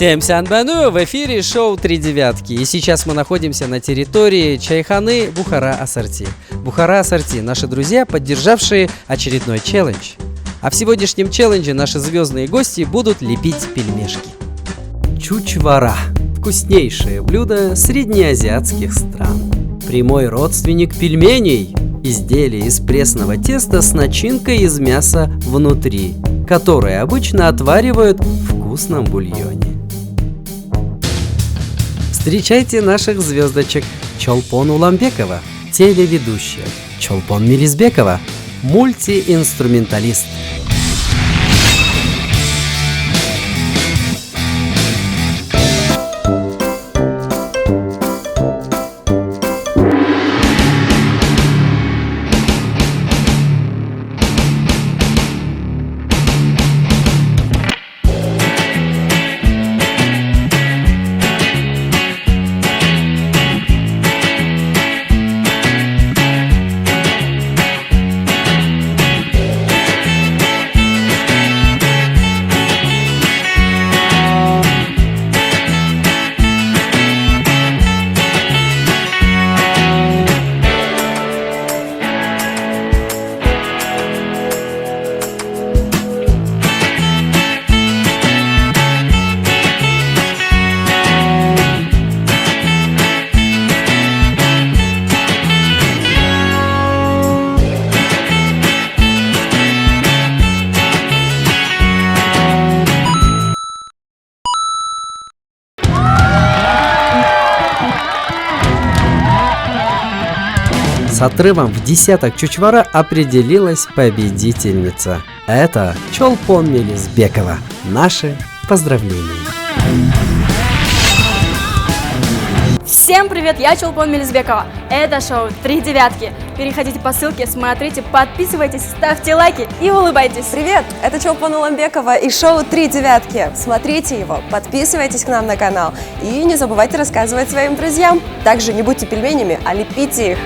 Всем сянбану, в эфире шоу «Три девятки». И сейчас мы находимся на территории чайханы Бухара Ассорти. Бухара Ассорти – наши друзья, поддержавшие очередной челлендж. А в сегодняшнем челлендже наши звездные гости будут лепить пельмешки. Чучвара – вкуснейшее блюдо среднеазиатских стран. Прямой родственник пельменей – изделие из пресного теста с начинкой из мяса внутри, которое обычно отваривают в вкусном бульоне. Встречайте наших звездочек. Чолпон Уламбекова, телеведущая. Чолпон Мелизбекова, мультиинструменталист. С отрывом в десяток чучвара определилась победительница. Это Чолпон Мелизбекова. Наши поздравления. Всем привет, я Чолпон Мелизбекова. Это шоу «Три девятки». Переходите по ссылке, смотрите, подписывайтесь, ставьте лайки и улыбайтесь. Привет, это Чолпон Уламбекова и шоу «Три девятки». Смотрите его, подписывайтесь к нам на канал и не забывайте рассказывать своим друзьям. Также не будьте пельменями, а лепите их.